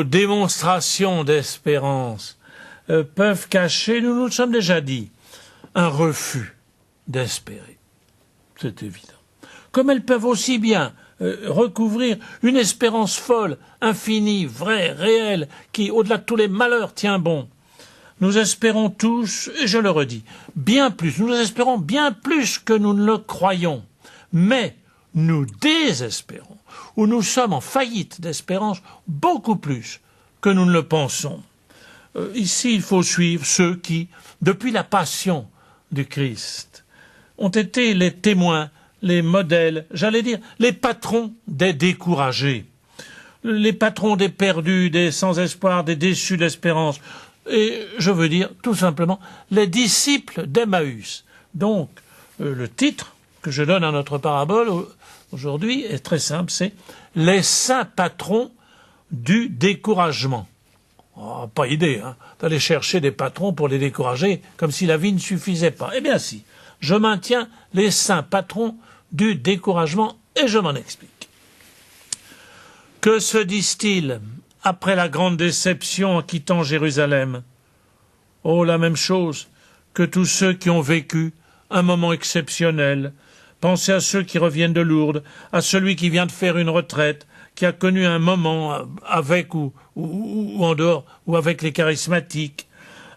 démonstrations d'espérance peuvent cacher, nous le sommes déjà dit, un refus d'espérer. C'est évident. Comme elles peuvent aussi bien recouvrir une espérance folle, infinie, vraie, réelle, qui, au-delà de tous les malheurs, tient bon. Nous espérons tous, et je le redis, bien plus, nous espérons bien plus que nous ne le croyons, mais nous désespérons, ou nous sommes en faillite d'espérance beaucoup plus que nous ne le pensons. Ici, il faut suivre ceux qui, depuis la passion du Christ, ont été les témoins, les modèles, j'allais dire, les patrons des découragés, les patrons des perdus, des sans espoir, des déçus d'espérance, et je veux dire, tout simplement, les disciples d'Emmaüs. Donc, le titre que je donne à notre parabole aujourd'hui est très simple, c'est « Les saints patrons du découragement ». Oh, pas idée, d'aller chercher des patrons pour les décourager, comme si la vie ne suffisait pas. Eh bien si, je maintiens les saints patrons du découragement, et je m'en explique. Que se disent-ils après la grande déception en quittant Jérusalem? Oh, la même chose que tous ceux qui ont vécu un moment exceptionnel. Pensez à ceux qui reviennent de Lourdes, à celui qui vient de faire une retraite, qui a connu un moment avec ou en dehors, ou avec les charismatiques,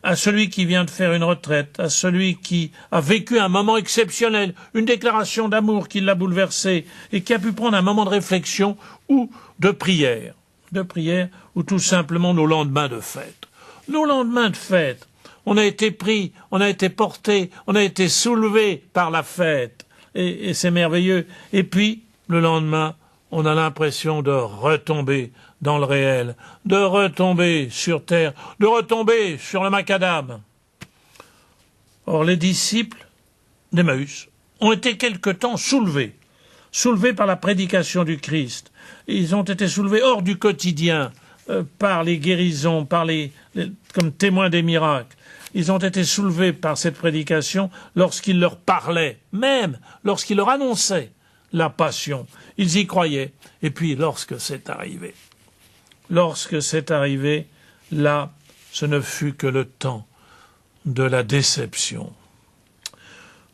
à celui qui vient de faire une retraite, à celui qui a vécu un moment exceptionnel, une déclaration d'amour qui l'a bouleversé, et qui a pu prendre un moment de réflexion ou de prière, ou tout simplement nos lendemains de fête. Nos lendemains de fête, on a été pris, on a été porté, on a été soulevé par la fête, et c'est merveilleux. Et puis, le lendemain, on a l'impression de retomber dans le réel, de retomber sur terre, de retomber sur le macadam. Or, les disciples d'Emmaüs ont été quelque temps soulevés par la prédication du Christ. Ils ont été soulevés hors du quotidien par les guérisons, comme témoins des miracles. Ils ont été soulevés par cette prédication lorsqu'il leur parlait, même lorsqu'il leur annonçait la passion. Ils y croyaient. Et puis, lorsque c'est arrivé, là, ce ne fut que le temps de la déception.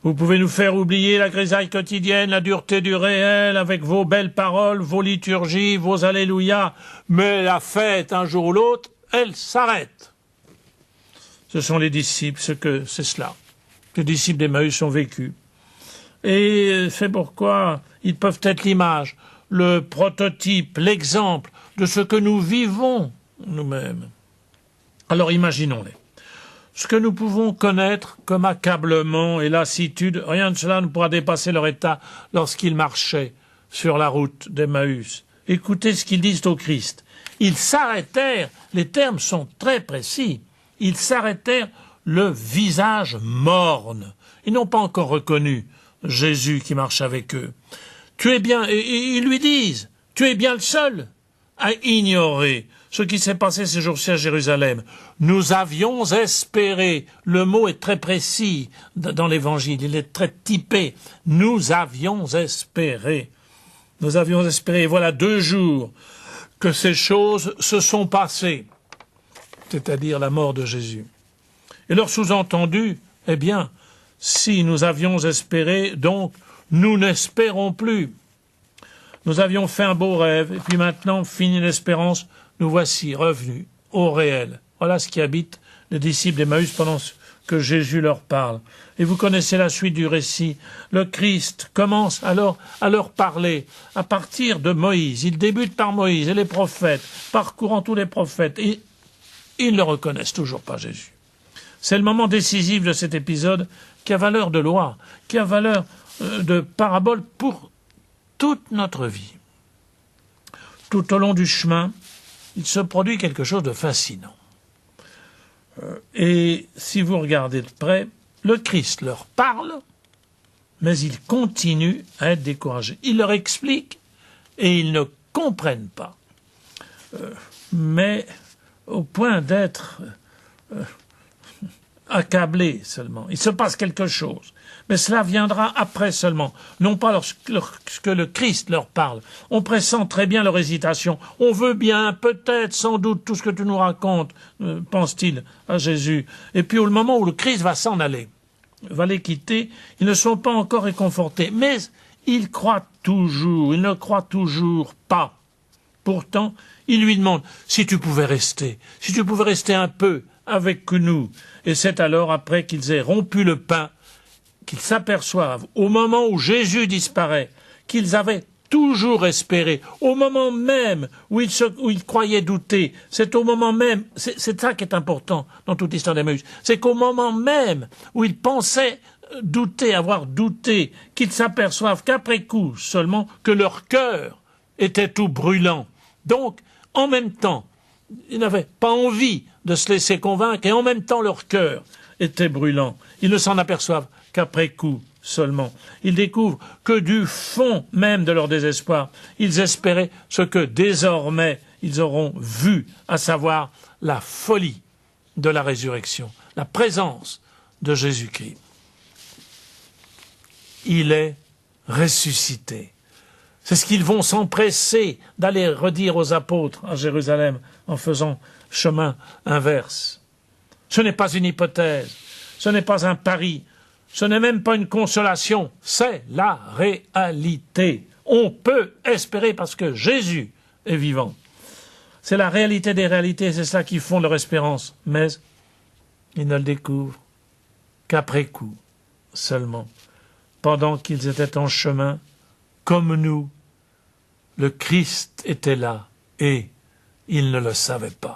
Vous pouvez nous faire oublier la grisaille quotidienne, la dureté du réel, avec vos belles paroles, vos liturgies, vos alléluia, mais la fête, un jour ou l'autre, elle s'arrête. Ce sont les disciples, c'est cela. Les disciples d'Emmaüs ont vécu. Et c'est pourquoi ils peuvent être l'image, le prototype, l'exemple de ce que nous vivons nous-mêmes. Alors imaginons-les. Ce que nous pouvons connaître comme accablement et lassitude, rien de cela ne pourra dépasser leur état lorsqu'ils marchaient sur la route d'Emmaüs. Écoutez ce qu'ils disent au Christ. Ils s'arrêtèrent, les termes sont très précis, ils s'arrêtèrent le visage morne. Ils n'ont pas encore reconnu Jésus qui marche avec eux. Tu es bien, et ils lui disent, tu es bien le seul à ignorer ce qui s'est passé ces jours-ci à Jérusalem. Nous avions espéré. Le mot est très précis dans l'Évangile, il est très typé. Nous avions espéré. Nous avions espéré. Et voilà 2 jours que ces choses se sont passées, c'est-à-dire la mort de Jésus. Et leur sous-entendu, eh bien, si nous avions espéré, donc, nous n'espérons plus. Nous avions fait un beau rêve, et puis maintenant, fini l'espérance, nous voici revenus au réel. Voilà ce qui habite les disciples d'Emmaüs pendant que Jésus leur parle. Et vous connaissez la suite du récit. Le Christ commence alors à leur parler à partir de Moïse. Il débute par Moïse et les prophètes, parcourant tous les prophètes. Et ils ne reconnaissent toujours pas Jésus. C'est le moment décisif de cet épisode qui a valeur de loi, qui a valeur de parabole pour toute notre vie. Tout au long du chemin, il se produit quelque chose de fascinant. Et si vous regardez de près, le Christ leur parle, mais ils continuent à être découragés. Il leur explique et ils ne comprennent pas. Mais au point d'être accablés seulement. Il se passe quelque chose. Mais cela viendra après seulement, non pas lorsque le Christ leur parle. On pressent très bien leur hésitation. On veut bien, peut-être, sans doute, tout ce que tu nous racontes, pense-t-il à Jésus. Et puis au moment où le Christ va s'en aller, va les quitter, ils ne sont pas encore réconfortés. Mais ils croient toujours, ils ne croient toujours pas. Pourtant, ils lui demandent si tu pouvais rester un peu avec nous. Et c'est alors, après qu'ils aient rompu le pain, qu'ils s'aperçoivent, au moment où Jésus disparaît, qu'ils avaient toujours espéré, au moment même où ils croyaient douter, c'est au moment même, c'est ça qui est important dans toute l'histoire d'Emmaüs, c'est qu'au moment même où ils pensaient douter, avoir douté, qu'ils s'aperçoivent qu'après coup seulement, que leur cœur était tout brûlant. Donc, en même temps, ils n'avaient pas envie de se laisser convaincre et en même temps leur cœur était brûlant. Ils ne s'en aperçoivent qu'après coup seulement. Ils découvrent que du fond même de leur désespoir, ils espéraient ce que désormais ils auront vu, à savoir la folie de la résurrection, la présence de Jésus-Christ. Il est ressuscité. C'est ce qu'ils vont s'empresser d'aller redire aux apôtres à Jérusalem en faisant chemin inverse. Ce n'est pas une hypothèse, ce n'est pas un pari, ce n'est même pas une consolation, c'est la réalité. On peut espérer parce que Jésus est vivant. C'est la réalité des réalités, c'est cela qui fonde leur espérance. Mais ils ne le découvrent qu'après coup seulement. Pendant qu'ils étaient en chemin, comme nous, le Christ était là et ils ne le savaient pas.